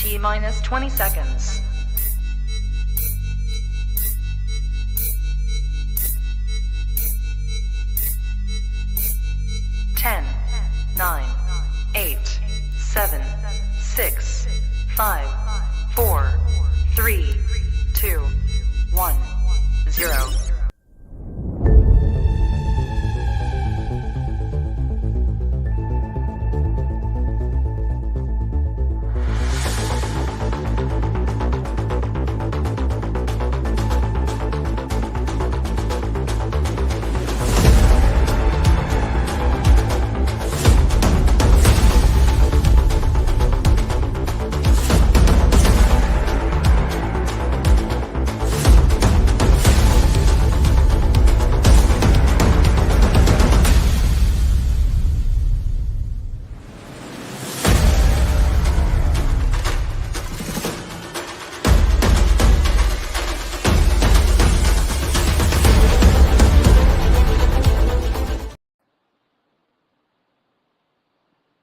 T minus 20 seconds. 10, 9, 8, 7, 6, 5, 4, 3, 2, 1, 0.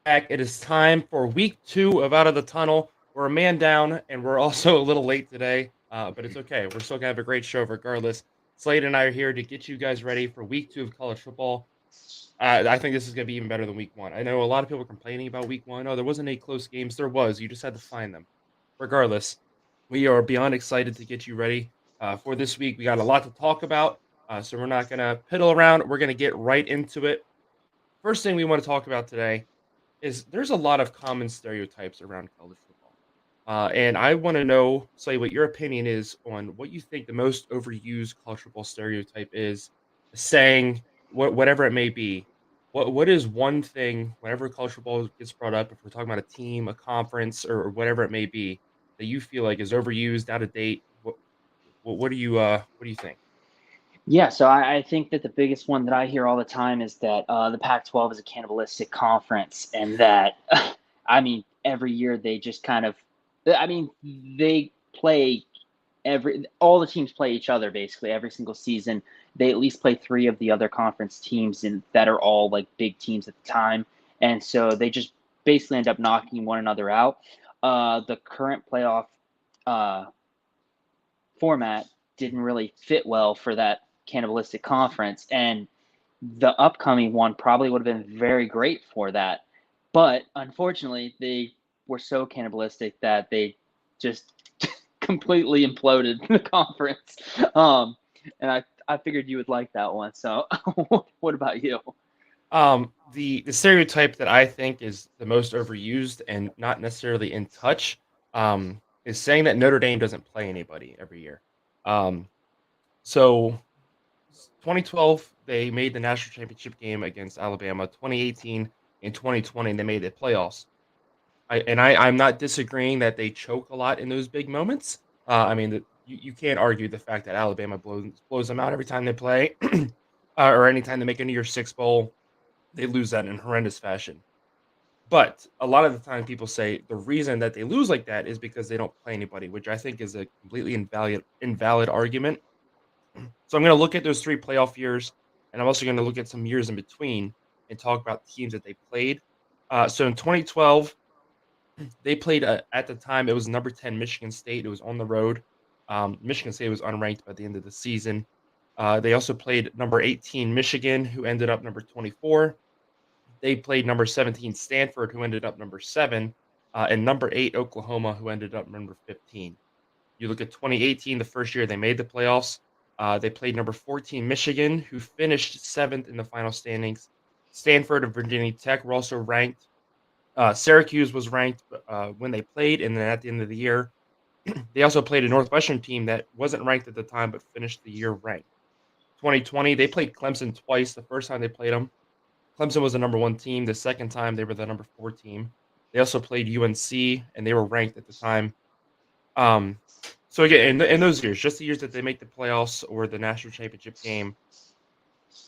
Back. It is time for week 2 of Out of the Tunnel. We're a man down, and we're also a little late today, but it's okay. We're still going to have a great show regardless. Slade and I are here to get you guys ready for week 2 of college football. I think this is going to be even better than week 1. I know a lot of people are complaining about week 1. Oh, there wasn't any close games. There was. You just had to find them. Regardless, we are beyond excited to get you ready for this week. We got a lot to talk about, so we're not going to piddle around. We're going to get right into it. First thing we want to talk about today is there's a lot of common stereotypes around college football. And I want to know, say, what your opinion is on what you think the most overused college football stereotype is, saying, whatever it may be. What is one thing, whenever college football gets brought up, if we're talking about a team, a conference, or whatever it may be, that you feel like is overused, out of date? What do you think? Yeah, so I think that the biggest one that I hear all the time is that the Pac-12 is a cannibalistic conference, and that I mean every year they just kind of, I mean they play all the teams play each other basically every single season. They at least play three of the other conference teams, and that are all like big teams at the time, and so they just basically end up knocking one another out. The current playoff uh, format didn't really fit well for that cannibalistic conference, and the upcoming one probably would have been very great for that, but unfortunately they were so cannibalistic that they just completely imploded the conference. And I figured you would like that one, so what about you? The stereotype that I think is the most overused and not necessarily in touch, is saying that Notre Dame doesn't play anybody every year. Um, so 2012 they made the national championship game against Alabama. 2018 and 2020 they made the playoffs. I'm not disagreeing that they choke a lot in those big moments. I mean, you can't argue the fact that Alabama blows them out every time they play, or anytime they make a New Year's Six bowl, they lose that in horrendous fashion. But a lot of the time, people say the reason that they lose like that is because they don't play anybody, which I think is a completely invalid argument. So I'm going to look at those 3 playoff years, and I'm also going to look at some years in between and talk about teams that they played. So in 2012, they played, at the time, it was number 10 Michigan State. It was on the road. Michigan State was unranked by the end of the season. They also played number 18 Michigan, who ended up number 24. They played number 17 Stanford, who ended up number 7, and number 8 Oklahoma, who ended up number 15. You look at 2018, the first year they made the playoffs. They played number 14 Michigan, who finished 7th in the final standings. Stanford and Virginia Tech were also ranked. Syracuse was ranked when they played, and then at the end of the year, they also played a Northwestern team that wasn't ranked at the time but finished the year ranked. 2020, they played Clemson twice. The first time they played them, Clemson was the number 1 team. The second time, they were the number 4 team. They also played UNC, and they were ranked at the time. So again, in those years, just the years that they make the playoffs or the national championship game,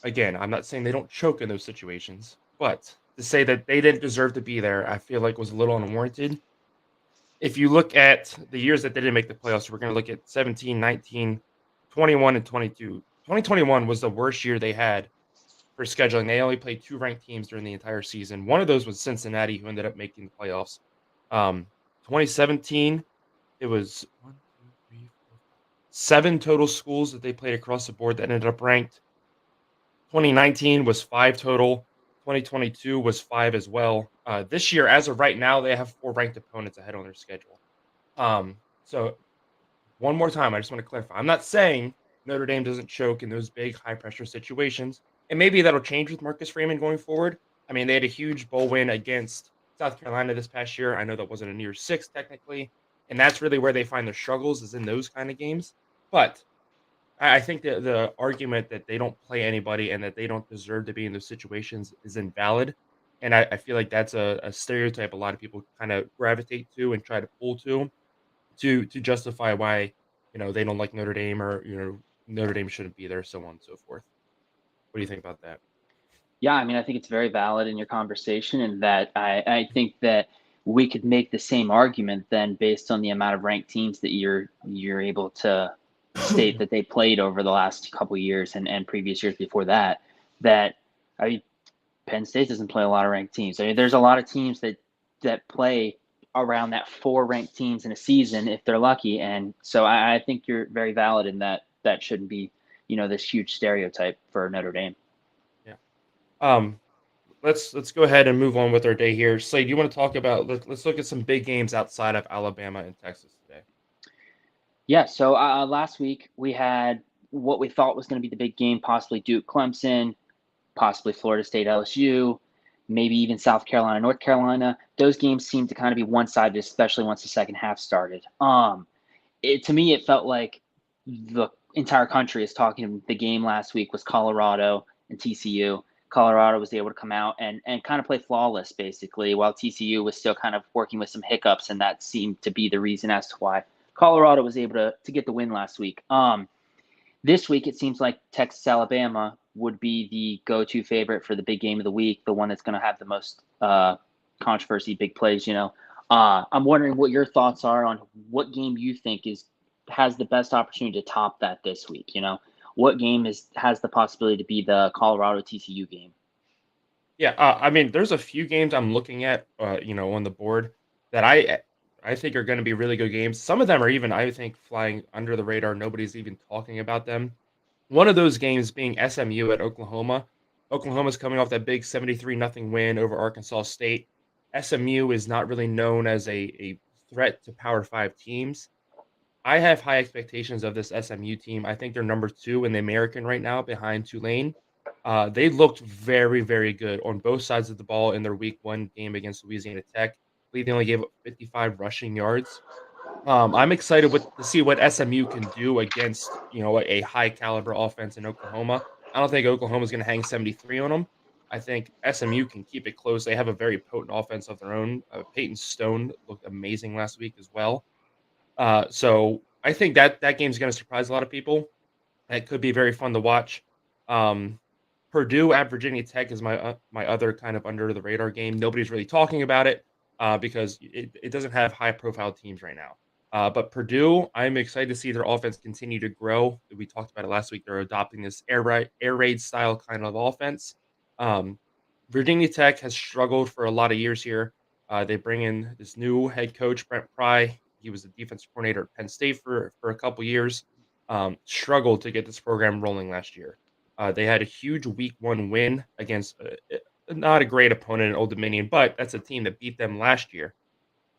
again, I'm not saying they don't choke in those situations, but to say that they didn't deserve to be there, I feel like was a little unwarranted. If you look at the years that they didn't make the playoffs, we're going to look at 17, 19, 21, and 22. 2021 was the worst year they had for scheduling. They only played 2 ranked teams during the entire season. One of those was Cincinnati, who ended up making the playoffs. 2017, it was 1, 2, 3, 4, 7 total schools that they played across the board that ended up ranked. 2019 was 5 total. 2022 was 5 as well. This year, as of right now, they have 4 ranked opponents ahead on their schedule. So one more time, I just want to clarify. I'm not saying Notre Dame doesn't choke in those big, high pressure situations, and maybe that'll change with Marcus Freeman going forward. I mean, they had a huge bowl win against South Carolina this past year. I know that wasn't a near six technically, and that's really where they find their struggles is in those kind of games. But I think the argument that they don't play anybody and that they don't deserve to be in those situations is invalid. And I feel like that's a stereotype a lot of people kind of gravitate to and try to pull to justify why they don't like Notre Dame or Notre Dame shouldn't be there, so on and so forth. What do you think about that? Yeah, I mean, I think it's very valid in your conversation, and that I think that we could make the same argument then based on the amount of ranked teams that you're able to state that they played over the last couple of years and previous years before that. That I mean, Penn State doesn't play a lot of ranked teams. I mean, there's a lot of teams that play around that 4 ranked teams in a season if they're lucky, and so I think you're very valid in that that shouldn't be this huge stereotype for Notre Dame. Yeah. Um, let's go ahead and move on with our day here. Slade, do you want to talk about? Let's look at some big games outside of Alabama and Texas today. Yeah, so last week we had what we thought was going to be the big game, possibly Duke Clemson, possibly Florida State LSU, maybe even South Carolina North Carolina. Those games seemed to kind of be one-sided, especially once the second half started. To me, it felt like the entire country is talking. The game last week was Colorado and TCU. Colorado was able to come out and kind of play flawless, basically, while TCU was still kind of working with some hiccups, and that seemed to be the reason as to why Colorado was able to get the win last week. This week, it seems like Texas Alabama would be the go-to favorite for the big game of the week, the one that's going to have the most controversy, big plays. I'm wondering what your thoughts are on what game you think has the best opportunity to top that this week. What game has the possibility to be the Colorado TCU game? Yeah, I mean, there's a few games I'm looking at, on the board that I think are going to be really good games. Some of them are even, I think, flying under the radar. Nobody's even talking about them. One of those games being SMU at Oklahoma. Oklahoma's coming off that big 73-0 win over Arkansas State. SMU is not really known as a threat to Power 5 teams. I have high expectations of this SMU team. I think they're number 2 in the American right now behind Tulane. They looked very, very good on both sides of the ball in their week 1 game against Louisiana Tech. I believe they only gave up 55 rushing yards. I'm excited to see what SMU can do against, a high caliber offense in Oklahoma. I don't think Oklahoma's going to hang 73 on them. I think SMU can keep it close. They have a very potent offense of their own. Peyton Stone looked amazing last week as well. So I think that game's going to surprise a lot of people. It could be very fun to watch. Um, Purdue at Virginia Tech is my other kind of under the radar game. Nobody's really talking about it because it doesn't have high profile teams right now. But Purdue, I'm excited to see their offense continue to grow. We talked about it last week. They're adopting this air raid style kind of offense. Um, Virginia Tech has struggled for a lot of years here. They bring in this new head coach, Brent Pry. He was the defensive coordinator at Penn State for a couple years. Struggled to get this program rolling last year. They had a huge week 1 win against not a great opponent in Old Dominion, but that's a team that beat them last year.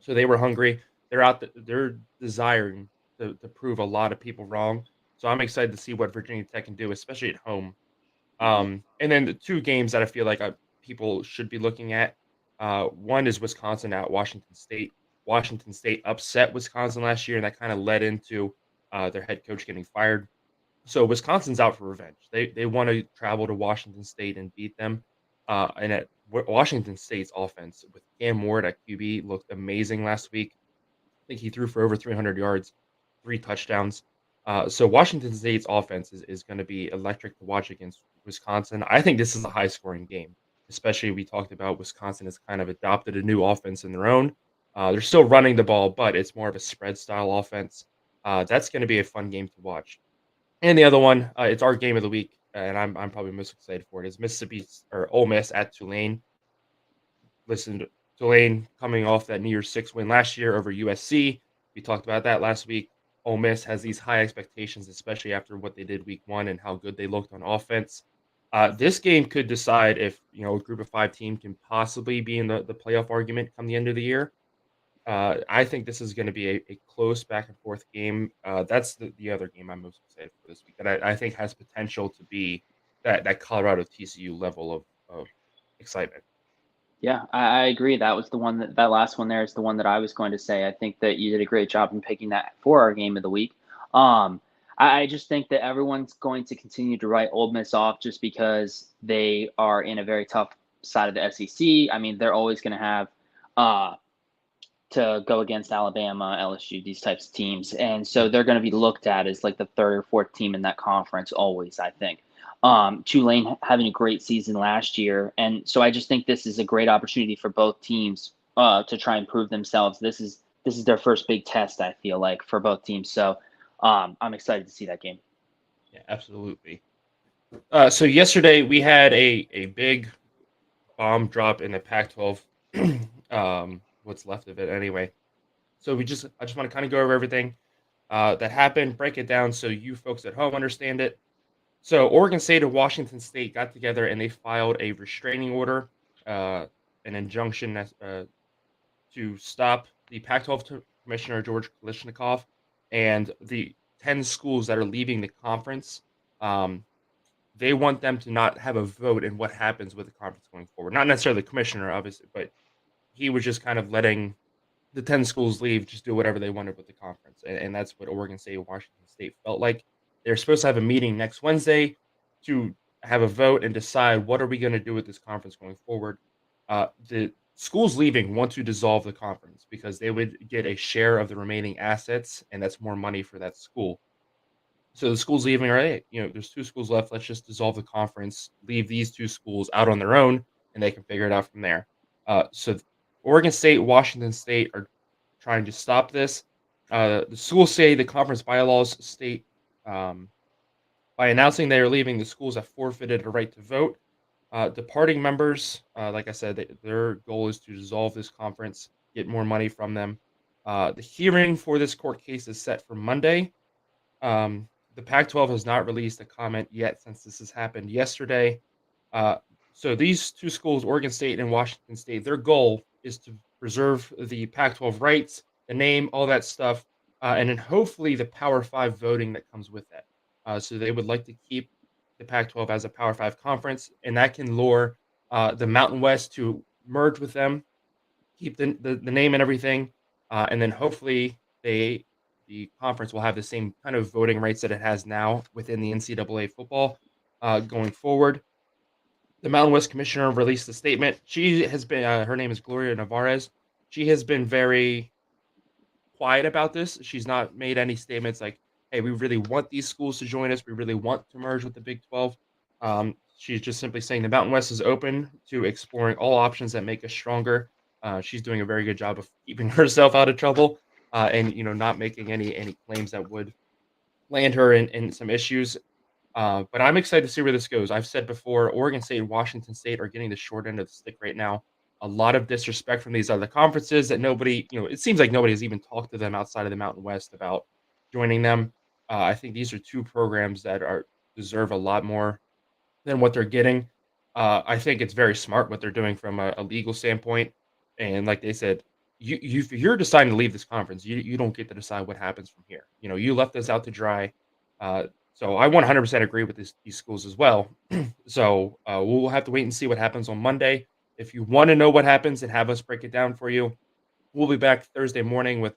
So they were hungry. They're desiring to prove a lot of people wrong. So I'm excited to see what Virginia Tech can do, especially at home. And then the 2 games that I feel like people should be looking at. One is Wisconsin at Washington State. Washington State upset Wisconsin last year, and that kind of led into their head coach getting fired. So Wisconsin's out for revenge. They want to travel to Washington State and beat them. And at Washington State's offense with Cam Ward at QB looked amazing last week. I think he threw for over 300 yards, 3 touchdowns. So Washington State's offense is going to be electric to watch against Wisconsin. I think this is a high scoring game, especially we talked about Wisconsin has kind of adopted a new offense in their own. They're still running the ball, but it's more of a spread style offense. That's going to be a fun game to watch. And the other one, it's our game of the week, and I'm probably most excited for it, is Mississippi or Ole Miss at Tulane. Listen, Tulane coming off that New Year's Six win last year over USC. We talked about that last week. Ole Miss has these high expectations, especially after what they did week one and how good they looked on offense. This game could decide if a group of five team can possibly be in the playoff argument come the end of the year. I think this is going to be a close back and forth game. That's the other game I'm most excited for this week, that I think has potential to be that Colorado TCU level of excitement. Yeah, I agree. That was the one that last one there is the one that I was going to say. I think that you did a great job in picking that for our game of the week. I just think that everyone's going to continue to write Ole Miss off just because they are in a very tough side of the SEC. I mean, they're always going to have to go against Alabama, LSU, these types of teams. And so they're going to be looked at as like the third or fourth team in that conference always, I think. Tulane having a great season last year. And so I just think this is a great opportunity for both teams to try and prove themselves. This is their first big test, I feel like, for both teams. So I'm excited to see that game. Yeah, absolutely. So yesterday we had a big bomb drop in the Pac-12. What's left of it anyway. So I just want to kind of go over everything that happened, break it down so you folks at home understand it. So Oregon State and Washington State got together and they filed a restraining order, an injunction to stop the Pac-12 Commissioner George Kalishnikov and the 10 schools that are leaving the conference. They want them to not have a vote in what happens with the conference going forward. Not necessarily the commissioner, obviously, but he was just kind of letting the 10 schools leave, just do whatever they wanted with the conference. And that's what Oregon State and Washington State felt like. They're supposed to have a meeting next Wednesday to have a vote and decide what are we going to do with this conference going forward. The schools leaving want to dissolve the conference because they would get a share of the remaining assets, and that's more money for that school. So the schools leaving are, hey, there's two schools left. Let's just dissolve the conference, leave these two schools out on their own, and they can figure it out from there. So Oregon State, Washington State are trying to stop this. The schools say the conference bylaws state by announcing they are leaving, the schools have forfeited a right to vote. Departing members, like I said, their goal is to dissolve this conference, get more money from them. The hearing for this court case is set for Monday. The Pac-12 has not released a comment yet since this has happened yesterday. So these two schools, Oregon State and Washington State, their goal is to preserve the Pac-12 rights, the name, all that stuff, and then hopefully the Power 5 voting that comes with that. So they would like to keep the Pac-12 as a Power 5 conference, and that can lure the Mountain West to merge with them, keep the name and everything, and then hopefully the conference will have the same kind of voting rights that it has now within the NCAA football going forward. The Mountain West Commissioner released a statement. She has been, her name is Gloria Navarez. She has been very quiet about this. She's not made any statements like, hey, we really want these schools to join us. We really want to merge with the Big 12. She's just simply saying the Mountain West is open to exploring all options that make us stronger. She's doing a very good job of keeping herself out of trouble and not making any claims that would land her in some issues. But I'm excited to see where this goes. I've said before, Oregon State and Washington State are getting the short end of the stick right now. A lot of disrespect from these other conferences that nobody, it seems like nobody has even talked to them outside of the Mountain West about joining them. I think these are two programs that deserve a lot more than what they're getting. I think it's very smart what they're doing from a legal standpoint. And like they said, you're deciding to leave this conference. You don't get to decide what happens from here. You left us out to dry. So I 100% agree with these schools as well. So we'll have to wait and see what happens on Monday. If you want to know what happens and have us break it down for you, we'll be back Thursday morning with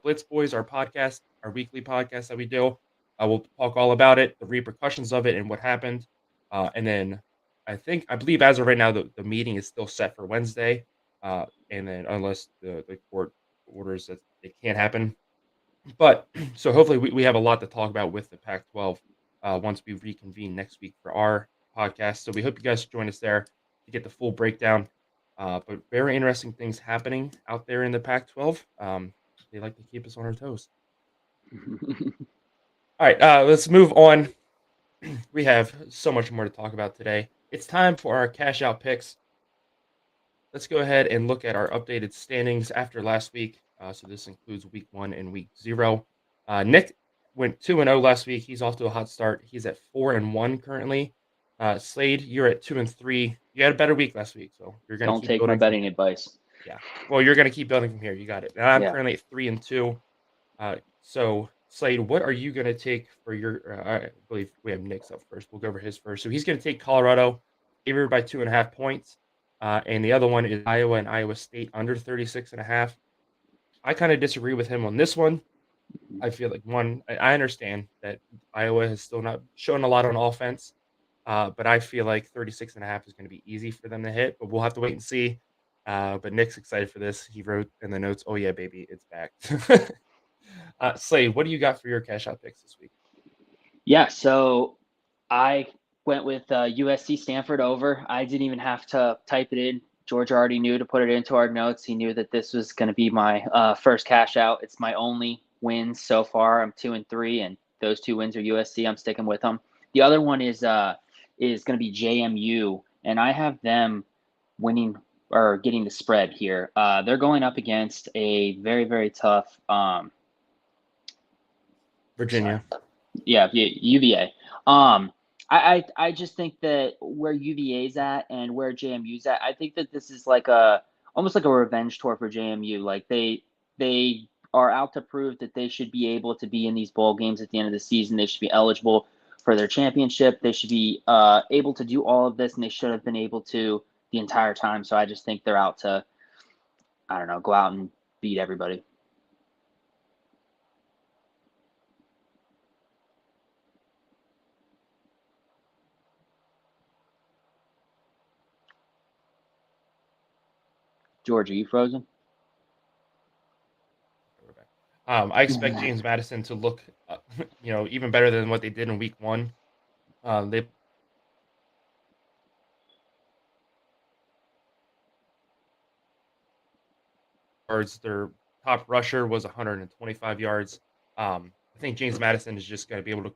Blitz Boys, our podcast, our weekly podcast that we do. We'll talk all about it, the repercussions of it, and what happened. And then I believe as of right now, the meeting is still set for Wednesday. And then unless the court orders that it can't happen. But so hopefully we have a lot to talk about with the Pac-12 once we reconvene next week for our podcast. So we hope you guys join us there to get the full breakdown. But very interesting things happening out there in the Pac-12. They like to keep us on our toes. All right, let's move on. We have so much more to talk about today. It's time for our cash out picks. let's go ahead and look at our updated standings after last week. So this includes week 1 and week 0. Nick went 2-0 last week. He's off to a hot start. He's at 4-1 currently. Slade, you're at 2-3. You had a better week last week, so you're going to Don't keep take my building from betting here. advice. Yeah. Well, you're going to keep building from here. You got it. And I'm Yeah. currently at 3-2. So Slade, what are you going to take for your? I believe we have Nick's up first. We'll go over his first. So he's going to take Colorado, favored by 2.5 points, and the other one is Iowa and Iowa State under 36.5. I kind of disagree with him on this one. I feel like I understand that Iowa has still not shown a lot on offense, but I feel like 36.5 is going to be easy for them to hit. But we'll have to wait and see. But Nick's excited for this. He wrote in the notes, "Oh yeah, baby, it's back." Slade, what do you got for your cash out picks this week? Yeah, so I went with USC Stanford over. I didn't even have to type it in. George already knew to put it into our notes. He knew that this was going to be my first cash out. It's my only wins so far. I'm 2-3, and those 2 wins are USC. I'm sticking with them. The other one is going to be JMU, and I have them winning or getting the spread here. They're going up against a very, very tough Virginia. Yeah, UVA. I just think that where UVA's at and where JMU's at, I think that this is like almost like a revenge tour for JMU. Like they are out to prove that they should be able to be in these bowl games at the end of the season. They should be eligible for their championship. They should be able to do all of this, and they should have been able to the entire time. So I just think they're out to, I don't know, go out and beat everybody. George, are you frozen? I expect James Madison to look, even better than what they did in week 1. They yards. Their top rusher was 125 yards. I think James Madison is just going to be able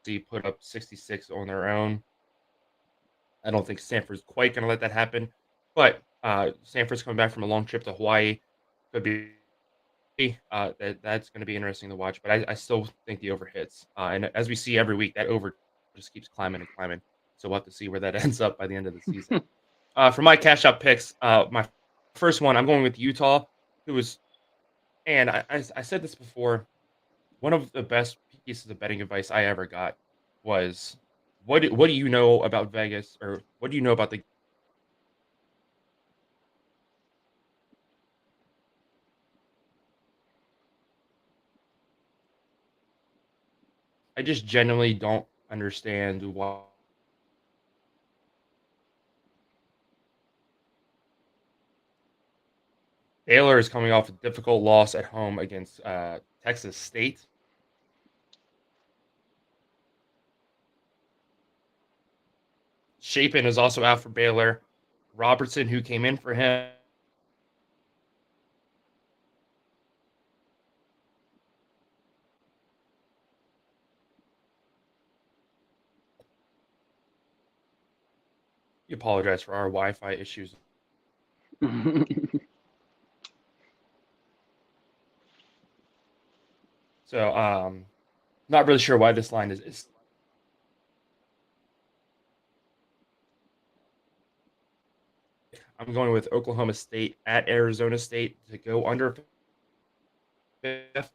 to put up 66 on their own. I don't think Stanford's quite going to let that happen, but Stanford's coming back from a long trip to Hawaii. Could be that's going to be interesting to watch. But I still think the over hits, and as we see every week, that over just keeps climbing and climbing. So we'll have to see where that ends up by the end of the season. For my cash out picks, my first one, I'm going with Utah, who was, and I said this before, one of the best pieces of betting advice I ever got was, what do you know about Vegas, or what do you know about the? I just genuinely don't understand why. Baylor is coming off a difficult loss at home against Texas State. Chapin is also out for Baylor. Robertson, who came in for him, we apologize for our Wi-Fi issues. So, not really sure why this line is. I'm going with Oklahoma State at Arizona State to go under 5th.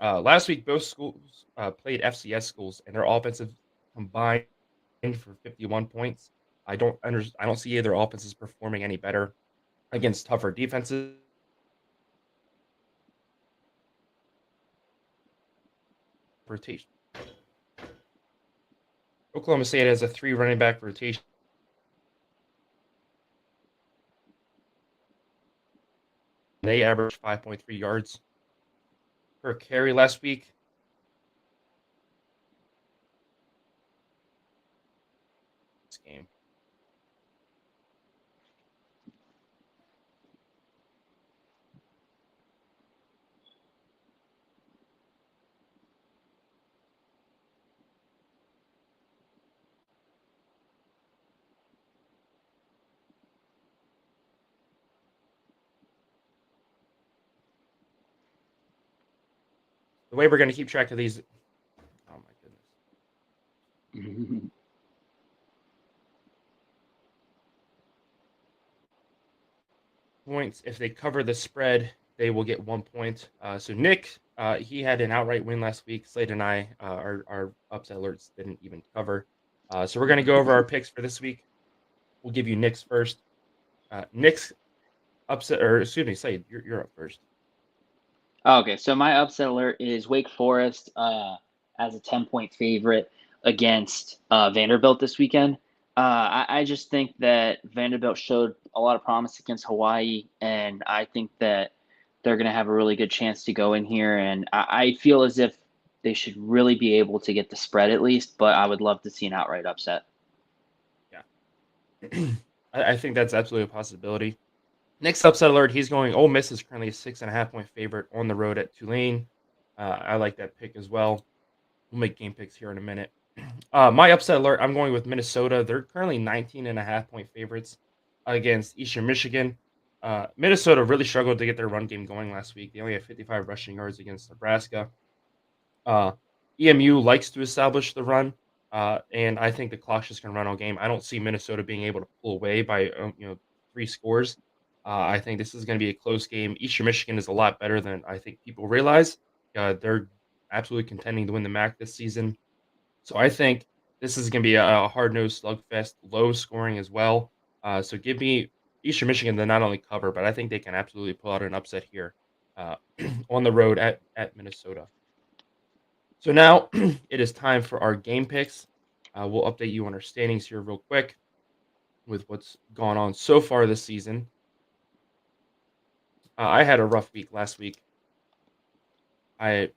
Last week, both schools played FCS schools, and their offensive combined for 51 points. I don't see either offenses performing any better against tougher defenses. Rotation. Oklahoma State has a 3 running back rotation. They averaged 5.3 yards per carry last week. This game. the way we're going to keep track of these. Oh my goodness. Points. If they cover the spread, they will get 1 point. So Nick, he had an outright win last week. Slade and I, our upset alerts didn't even cover. So we're going to go over our picks for this week. We'll give you Nick's first. Nick's upset, or excuse me, Slade, you're up first. Okay, so my upset alert is Wake Forest as a 10-point favorite against Vanderbilt this weekend. I just think that Vanderbilt showed a lot of promise against Hawaii, and I think that they're going to have a really good chance to go in here. And I feel as if they should really be able to get the spread at least, but I would love to see an outright upset. Yeah. I think that's absolutely a possibility. Next upset alert, he's going. Ole Miss is currently a 6.5-point favorite on the road at Tulane. I like that pick as well. We'll make game picks here in a minute. My upset alert, I'm going with Minnesota. They're currently 19.5-point favorites against Eastern Michigan. Minnesota really struggled to get their run game going last week. They only had 55 rushing yards against Nebraska. EMU likes to establish the run, and I think the clock's just going to run all game. I don't see Minnesota being able to pull away by 3 scores. I think this is going to be a close game. Eastern Michigan is a lot better than I think people realize. They're absolutely contending to win the MAC this season. So I think this is going to be a hard-nosed slugfest, low scoring as well. So give me Eastern Michigan to not only cover, but I think they can absolutely pull out an upset here on the road at Minnesota. So now it is time for our game picks. We'll update you on our standings here real quick with what's gone on so far this season. I had a rough week last week. Shows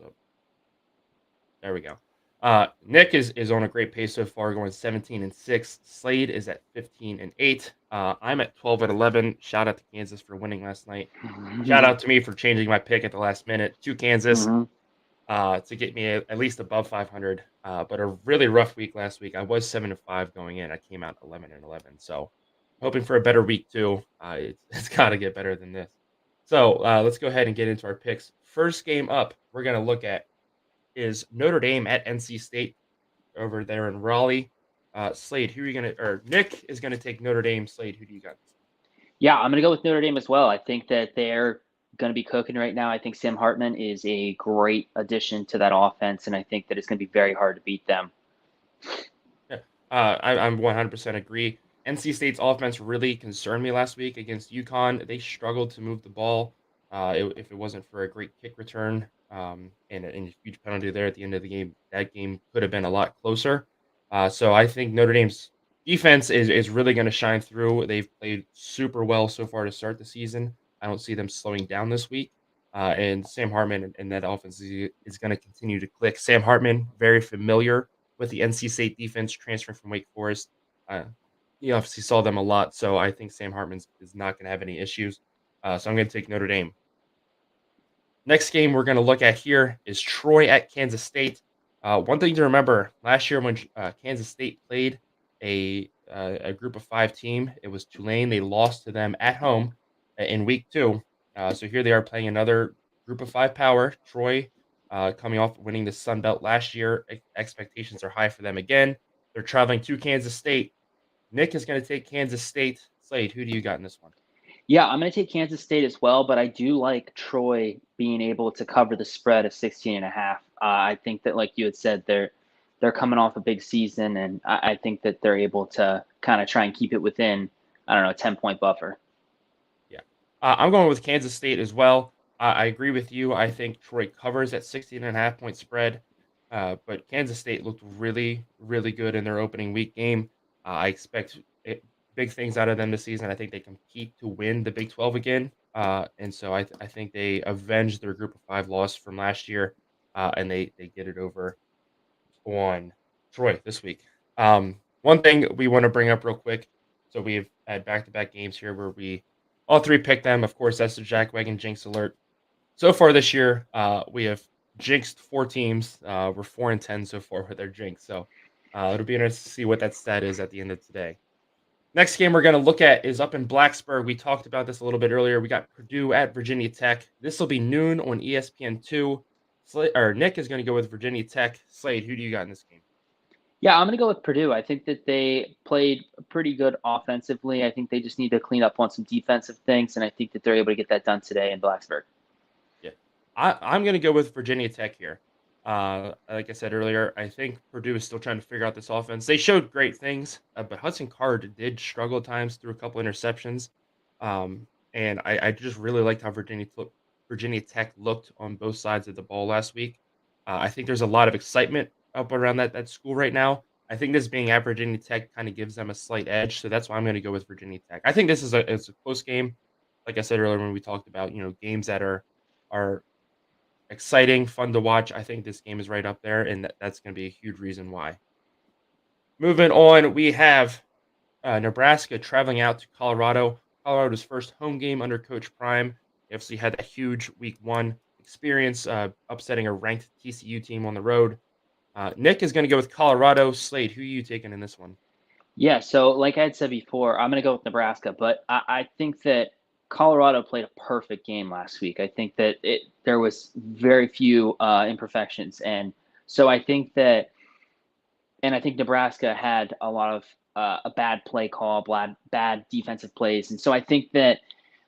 up. There we go. Nick is on a great pace so far, going 17-6. Slade is at 15-8. I'm at 12-11. Shout out to Kansas for winning last night. Shout out to me for changing my pick at the last minute to Kansas to get me at least above 500. But a really rough week last week. I was 7-5 going in. I came out 11-11. So hoping for a better week too. It's got to get better than this. So let's go ahead and get into our picks. First game up, we're going to look at is Notre Dame at NC State over there in Raleigh. Slade, who are you going to, or Nick is going to take Notre Dame. Slade, who do you got? Yeah, I'm going to go with Notre Dame as well. I think that they're going to be cooking right now. I think Sam Hartman is a great addition to that offense, and I think that it's going to be very hard to beat them. Yeah, I'm 100% agree. NC State's offense really concerned me last week against UConn. They struggled to move the ball if it wasn't for a great kick return and a huge penalty there at the end of the game. That game could have been a lot closer. So I think Notre Dame's defense is really going to shine through. They've played super well so far to start the season. I don't see them slowing down this week. And Sam Hartman and that offense is going to continue to click. Sam Hartman, very familiar with the NC State defense transferring from Wake Forest. He obviously saw them a lot, so I think Sam Hartman is not going to have any issues. So I'm going to take Notre Dame. Next game we're going to look at here is Troy at Kansas State. One thing to remember, last year when Kansas State played a group of 5 team, it was Tulane. They lost to them at home in week 2. So here they are playing another group of 5 power. Troy coming off winning the Sun Belt last year. Expectations are high for them again. They're traveling to Kansas State. Nick is going to take Kansas State. Slade, who do you got in this one? Yeah, I'm going to take Kansas State as well, but I do like Troy being able to cover the spread of 16.5. I think that, like you had said, they're coming off a big season, and I think that they're able to kind of try and keep it within, I don't know, a 10-point buffer. Yeah, I'm going with Kansas State as well. I agree with you. I think Troy covers at 16.5-point spread, but Kansas State looked really, really good in their opening week game. I expect big things out of them this season. I think they compete to win the Big 12 again. And so I think they avenged their group of 5 loss from last year, and they get it over on Troy this week. One thing we want to bring up real quick. So we've had back-to-back games here where we all 3 picked them. Of course, that's the Jack Wagon Jinx alert. So far this year, we have jinxed 4 teams. We're 4-10 so far with our jinx. So it'll be interesting to see what that stat is at the end of today. Next game we're going to look at is up in Blacksburg. We talked about this a little bit earlier. We got Purdue at Virginia Tech. This will be noon on ESPN2. Nick is going to go with Virginia Tech. Slade, who do you got in this game? Yeah, I'm going to go with Purdue. I think that they played pretty good offensively. I think they just need to clean up on some defensive things, and I think that they're able to get that done today in Blacksburg. Yeah, I'm going to go with Virginia Tech here. Like I said earlier, I think Purdue is still trying to figure out this offense. They showed great things, but Hudson Card did struggle at times through a couple interceptions. And I just really liked how Virginia Tech looked on both sides of the ball last week. I think there's a lot of excitement up around that school right now. I think this being at Virginia Tech kind of gives them a slight edge, so that's why I'm going to go with Virginia Tech. I think this is it's a close game, like I said earlier when we talked about games that are exciting, fun to watch. I think this game is right up there, and that's going to be a huge reason why. Moving on, we have Nebraska traveling out to Colorado. Colorado's first home game under Coach Prime. They obviously had that huge Week 1 experience, upsetting a ranked TCU team on the road. Nick is going to go with Colorado. Slade, who are you taking in this one? Yeah, so like I had said before, I'm going to go with Nebraska, but I think that Colorado played a perfect game last week. I think that there was very few imperfections, and so I think Nebraska had a lot of a bad play call, bad defensive plays, and so I think that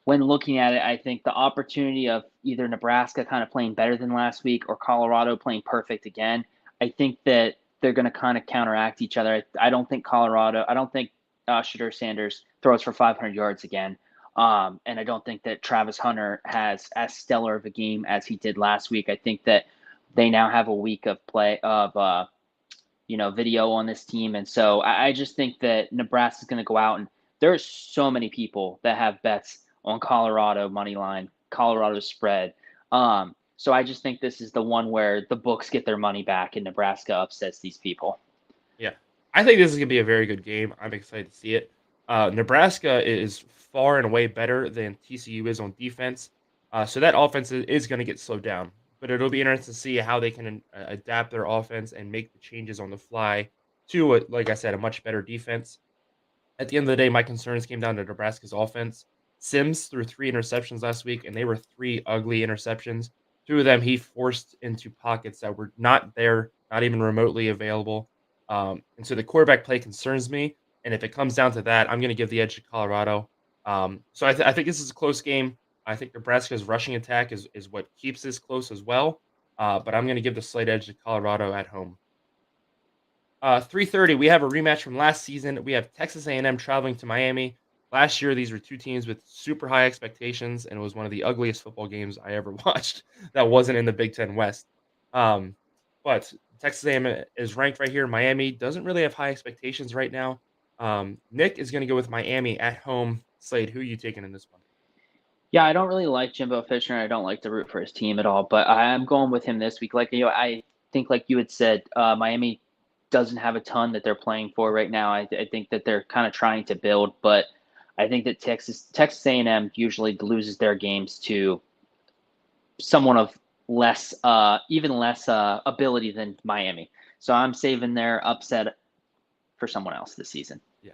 when looking at it, I think the opportunity of either Nebraska kind of playing better than last week or Colorado playing perfect again, I think that they're going to kind of counteract each other. I don't think Shedeur Sanders throws for 500 yards again. And I don't think that Travis Hunter has as stellar of a game as he did last week. I think that they now have a week of video on this team. And so I just think that Nebraska is going to go out, and there's so many people that have bets on Colorado money line, Colorado spread. So I just think this is the one where the books get their money back and Nebraska upsets these people. Yeah, I think this is going to be a very good game. I'm excited to see it. Nebraska is far and away better than TCU is on defense. So that offense is going to get slowed down. But it'll be interesting to see how they can adapt their offense and make the changes on the fly to, like I said, a much better defense. At the end of the day, my concerns came down to Nebraska's offense. Sims threw 3 interceptions last week, and they were 3 ugly interceptions. 2 of them he forced into pockets that were not there, not even remotely available. And so the quarterback play concerns me. And if it comes down to that, I'm going to give the edge to Colorado. So I think this is a close game. I think Nebraska's rushing attack is what keeps this close as well. But I'm going to give the slight edge to Colorado at home. 3:30, we have a rematch from last season. We have Texas A&M traveling to Miami. Last year, these were 2 teams with super high expectations, and it was one of the ugliest football games I ever watched that wasn't in the Big Ten West. But Texas A&M is ranked right here. Miami doesn't really have high expectations right now. Nick is going to go with Miami at home. Slade, who are you taking in this one? Yeah, I don't really like Jimbo Fisher, and I don't like to root for his team at all, but I am going with him this week. I think like you had said, Miami doesn't have a ton that they're playing for right now. I think that they're kind of trying to build, but I think that Texas A&M usually loses their games to someone of even less ability than Miami. So I'm saving their upset for someone else this season. Yeah,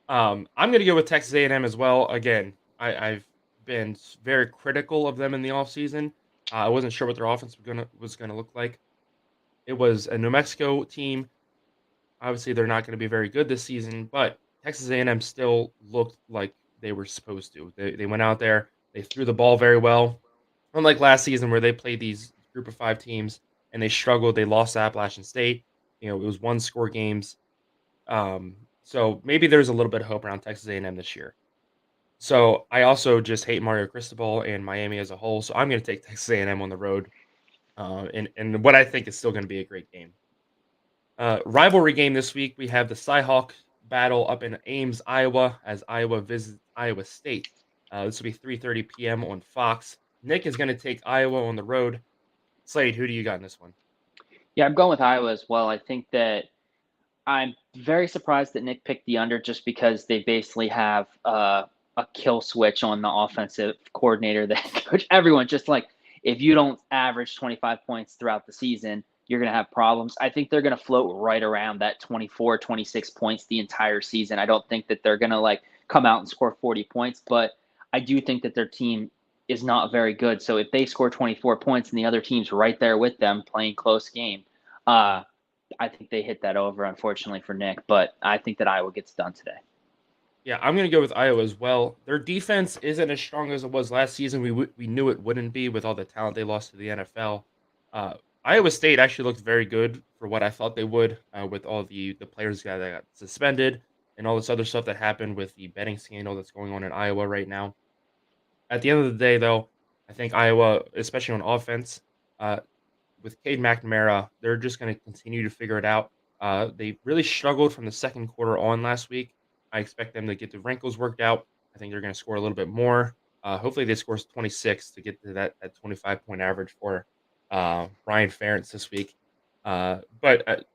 I'm going to go with Texas A&M as well. Again, I've been very critical of them in the offseason. I wasn't sure what their offense was gonna look like. It was a New Mexico team. Obviously, they're not going to be very good this season, but Texas A&M still looked like they were supposed to. They went out there, they threw the ball very well. Unlike last season where they played these group of 5 teams and they struggled, they lost to Appalachian State. It was 1-score games. So maybe there's a little bit of hope around Texas A&M this year. So I also just hate Mario Cristobal and Miami as a whole. So I'm going to take Texas A&M on the road, and what I think is still going to be a great game. Rivalry game this week, we have the Cyhawk battle up in Ames, Iowa, as Iowa visits Iowa State. This will be 3:30 p.m. on Fox. Nick is going to take Iowa on the road. Slade, who do you got in this one? Yeah, I'm going with Iowa as well. I think that I'm very surprised that Nick picked the under just because they basically have a kill switch on the offensive coordinator, the head coach, everyone. Just like if you don't average 25 points throughout the season, you're going to have problems. I think they're going to float right around that 24, 26 points the entire season. I don't think that they're going to like come out and score 40 points, but I do think that their team is not very good. So if they score 24 points and the other team's right there with them playing close game, I think they hit that over, unfortunately for Nick, but I think that Iowa gets done today. Yeah, I'm going to go with Iowa as well. Their defense isn't as strong as it was last season. We knew it wouldn't be with all the talent they lost to the NFL. Uh, Iowa State actually looked very good for what I thought they would, with all the players that got suspended and all this other stuff that happened with the betting scandal that's going on in Iowa right now. At the end of the day, though, I think Iowa, especially on offense, uh, with Cade McNamara, they're just going to continue to figure it out. They really struggled from the second quarter on last week. I expect them to get the wrinkles worked out. I think they're going to score a little bit more. Hopefully, they score 26 to get to that 25-point average for Brian Ferentz this week. But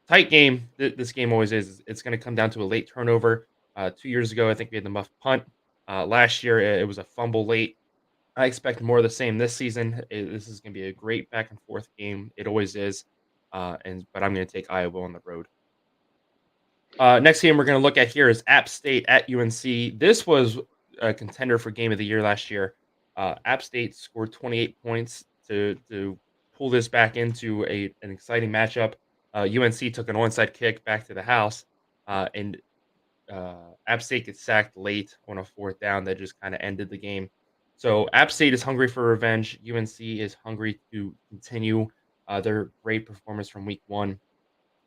tight game. This game always is. It's going to come down to a late turnover. 2 years ago, I think we had the muff punt. Last year, it was a fumble late. I expect more of the same this season. This is going to be a great back and forth game. It always is. But I'm going to take Iowa on the road. Next game we're going to look at here is App State at UNC. This was a contender for Game of the Year last year. App State scored 28 points to pull this back into an exciting matchup. UNC took an onside kick back to the house, and App State gets sacked late on a fourth down that just kind of ended the game. So App State is hungry for revenge. UNC is hungry to continue their great performance from week one.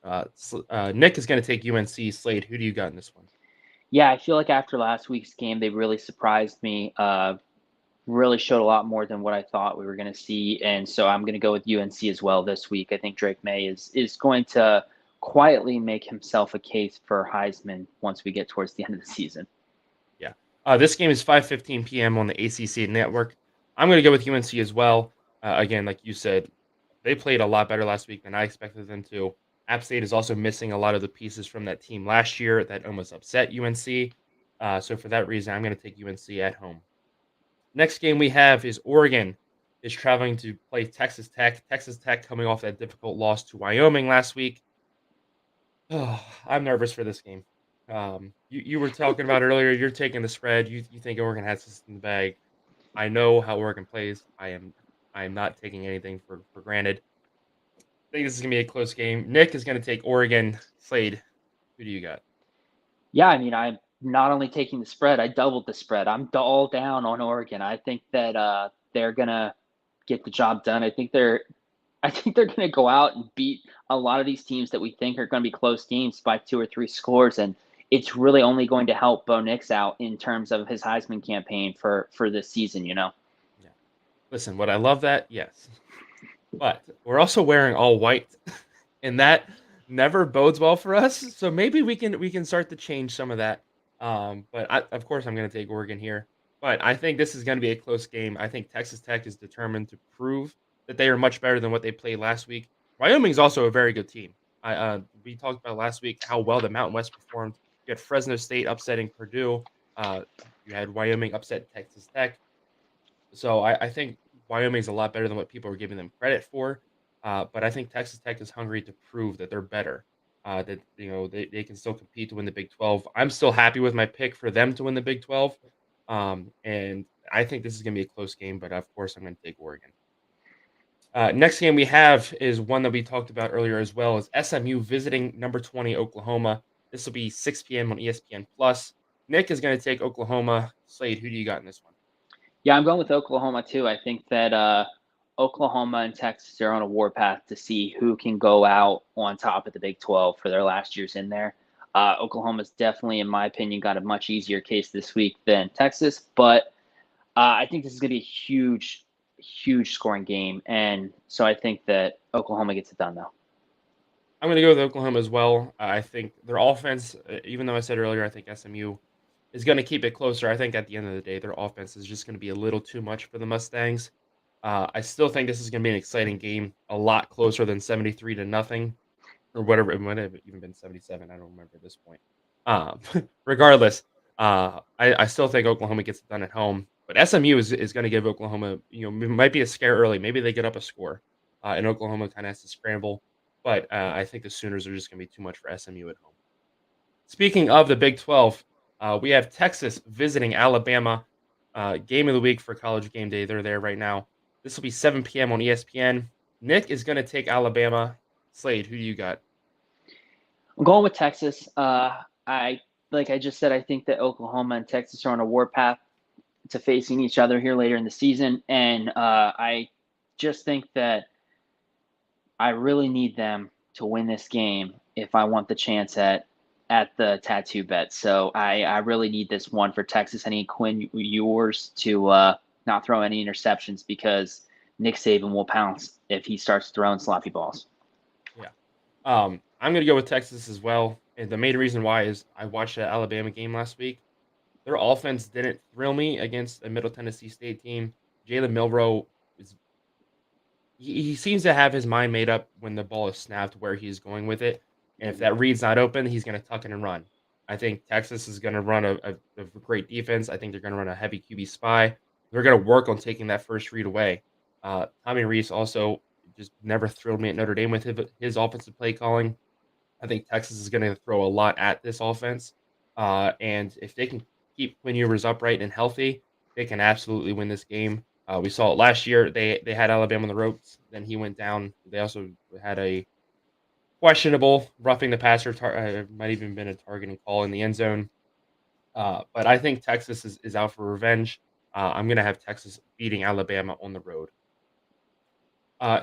Nick is going to take UNC. Slade, who do you got in this one? Yeah, I feel like after last week's game, they really surprised me. Really showed a lot more than what I thought we were going to see, and so I'm going to go with UNC as well this week. I think Drake May is going to quietly make himself a case for Heisman once we get towards the end of the season. Yeah, this game is 5:15 p.m. on the ACC network. I'm going to go with UNC as well. Again, like you said, they played a lot better last week than I expected them to. App State is also missing a lot of the pieces from that team last year that almost upset UNC. So for that reason, I'm going to take UNC at home. Next game we have is Oregon is traveling to play Texas Tech. Texas Tech coming off that difficult loss to Wyoming last week. Oh, I'm nervous for this game. You were talking about earlier. You're taking the spread. You think Oregon has this in the bag. I know how Oregon plays. I am not taking anything for granted. I think this is gonna be a close game. Nick is gonna take Oregon. Slade, who do you got? Yeah, I mean, I'm not only taking the spread, I doubled the spread. I'm all down on Oregon. I think that they're gonna get the job done. I think they're gonna go out and beat a lot of these teams that we think are going to be close games by 2 or 3 scores, and it's really only going to help Bo Nix out in terms of his Heisman campaign for this season. Yeah. Listen, would I love that? Yes. But we're also wearing all white, and that never bodes well for us. So maybe we can start to change some of that. Of course, I'm going to take Oregon here. But I think this is going to be a close game. I think Texas Tech is determined to prove that they are much better than what they played last week. Wyoming is also a very good team. We talked about last week how well the Mountain West performed. You had Fresno State upsetting Purdue. You had Wyoming upset Texas Tech. So I think Wyoming is a lot better than what people are giving them credit for. But I think Texas Tech is hungry to prove that they're better. That they can still compete to win the Big 12. I'm still happy with my pick for them to win the Big 12. And I think this is going to be a close game, but of course I'm going to take Oregon. Next game we have is one that we talked about earlier as well, is SMU visiting number 20 Oklahoma. This will be 6 p.m. on ESPN+. Nick is going to take Oklahoma. Slade, who do you got in this one? Yeah, I'm going with Oklahoma too. I think that Oklahoma and Texas are on a warpath to see who can go out on top of the Big 12 for their last years in there. Oklahoma's definitely, in my opinion, got a much easier case this week than Texas, but I think this is going to be a huge, huge scoring game, and so I think that Oklahoma gets it done, though. I'm going to go with Oklahoma as well. I think their offense, even though I said earlier, I think SMU is going to keep it closer. I think at the end of the day, their offense is just going to be a little too much for the Mustangs. I still think this is going to be an exciting game, a lot closer than 73-0, or whatever. It might have even been 77. I don't remember at this point. Regardless, I still think Oklahoma gets it done at home. But SMU is going to give Oklahoma, it might be a scare early. Maybe they get up a score. and Oklahoma kind of has to scramble. But I think the Sooners are just going to be too much for SMU at home. Speaking of the Big 12, we have Texas visiting Alabama. Game of the week for College Game Day. They're there right now. This will be 7 p.m. on ESPN. Nick is going to take Alabama. Slade, who do you got? I'm going with Texas. I like I just said, I think that Oklahoma and Texas are on a warpath to facing each other here later in the season, and I just think that I really need them to win this game if I want the chance at the tattoo bet. So I really need this one for Texas. I need Quinn Ewers to not throw any interceptions because Nick Saban will pounce if he starts throwing sloppy balls. Yeah. I'm going to go with Texas as well. And the main reason why is I watched that Alabama game last week. Their offense didn't thrill me against a Middle Tennessee State team. Jalen Milroe is he seems to have his mind made up when the ball is snapped where he's going with it. And if that read's not open, he's going to tuck it and run. I think Texas is going to run a great defense. I think they're going to run a heavy QB spy. They're going to work on taking that first read away. Tommy Reese also just never thrilled me at Notre Dame with his offensive play calling. I think Texas is going to throw a lot at this offense. And if they can keep Quinn Ewers upright and healthy, they can absolutely win this game. We saw it last year. They had Alabama on the ropes. Then he went down. They also had a questionable roughing the passer. Might even been a targeting call in the end zone. But I think Texas is out for revenge. I'm going to have Texas beating Alabama on the road.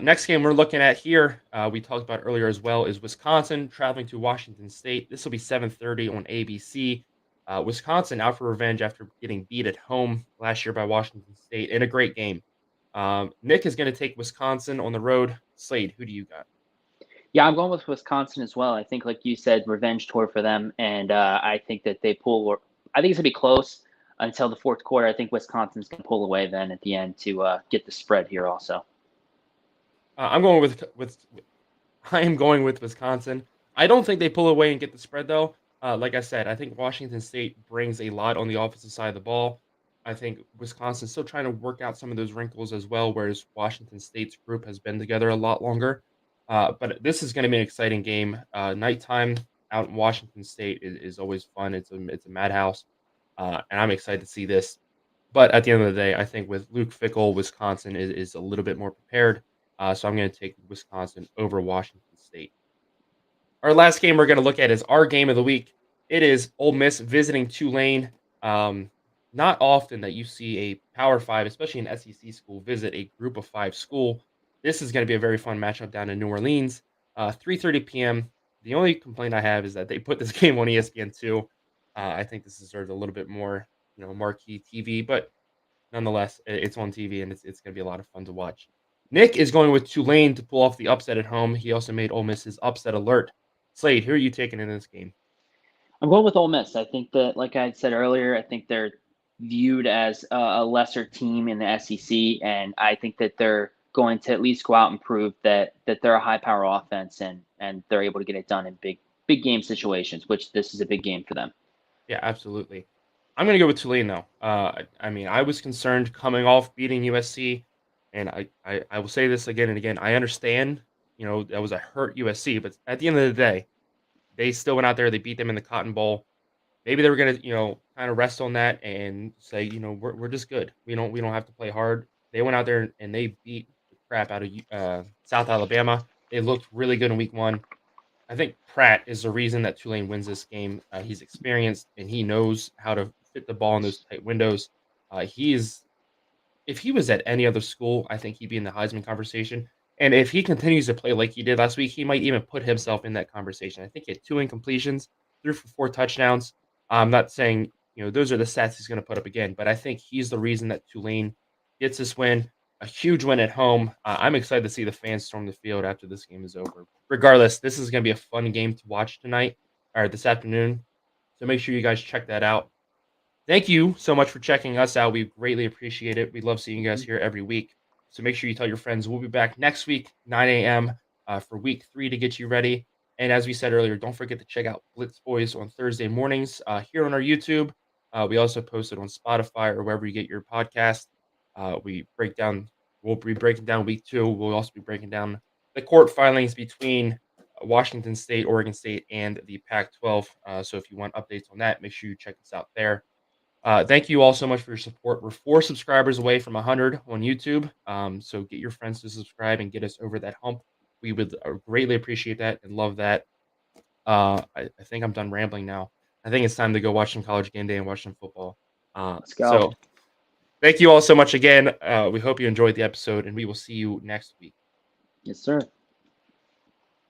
Next game we're looking at here, we talked about earlier as well, is Wisconsin traveling to Washington State. This will be 7:30 on ABC. Wisconsin out for revenge after getting beat at home last year by Washington State in a great game. Nick is going to take Wisconsin on the road. Slade, who do you got? Yeah, I'm going with Wisconsin as well. I think, like you said, revenge tour for them, and I think that they pull. I think it's gonna be close until the fourth quarter. I think Wisconsin's gonna pull away then at the end to get the spread here also. I'm going with I am going with Wisconsin. I don't think they pull away and get the spread though. Like I said, I think Washington State brings a lot on the offensive side of the ball. I think Wisconsin's still trying to work out some of those wrinkles as well, whereas Washington State's group has been together a lot longer. But this is going to be an exciting game. Nighttime out in Washington State is always fun. It's a madhouse, and I'm excited to see this. But at the end of the day, I think with Luke Fickell, Wisconsin is a little bit more prepared. So I'm going to take Wisconsin over Washington State. Our last game we're going to look at is our game of the week. It is Ole Miss visiting Tulane. Um, Not often that you see a Power Five, especially an SEC school, visit a Group of Five school. This is going to be a very fun matchup down in New Orleans. 3:30 p.m. The only complaint I have is that they put this game on ESPN2. I think this deserves a little bit more, marquee TV, but nonetheless, it's on TV and it's going to be a lot of fun to watch. Nick is going with Tulane to pull off the upset at home. He also made Ole Miss his upset alert. Slade, who are you taking in this game? I'm going with Ole Miss. I think that, like I said earlier, I think they're viewed as a lesser team in the SEC, and I think that they're going to at least go out and prove that they're a high power offense and they're able to get it done in big game situations, which this is a big game for them. Yeah, absolutely. I'm going to go with Tulane, though. I mean, I was concerned coming off beating USC, and I will say this again and again. I understand, that was a hurt USC, but at the end of the day, they still went out there. They beat them in the Cotton Bowl. Maybe they were gonna, kind of rest on that and say, we're just good. We don't have to play hard. They went out there and they beat the crap out of South Alabama. They looked really good in week one. I think Pratt is the reason that Tulane wins this game. He's experienced and he knows how to fit the ball in those tight windows. He's If he was at any other school, I think he'd be in the Heisman conversation. And if he continues to play like he did last week, he might even put himself in that conversation. I think he had 2 incompletions, 3 for 4 touchdowns. I'm not saying, those are the stats he's going to put up again, but I think he's the reason that Tulane gets this win, a huge win at home. I'm excited to see the fans storm the field after this game is over. Regardless, this is going to be a fun game to watch tonight or this afternoon. So make sure you guys check that out. Thank you so much for checking us out. We greatly appreciate it. We love seeing you guys here every week. So make sure you tell your friends. We'll be back next week, 9 a.m. For week 3 to get you ready. And as we said earlier, don't forget to check out Blitz Boys on Thursday mornings here on our YouTube. We also post it on Spotify or wherever you get your podcast. We break down We'll be breaking down week 2. We'll also be breaking down the court filings between Washington State, Oregon State, and the Pac-12. So if you want updates on that, make sure you check us out there. Thank you all so much for your support. We're 4 subscribers away from 100 on YouTube. So get your friends to subscribe and get us over that hump. We would greatly appreciate that and love that. I think I'm done rambling now. I think it's time to go watch some College Game Day and watch some football. Let's go. So thank you all so much again. We hope you enjoyed the episode, and we will see you next week. Yes, sir.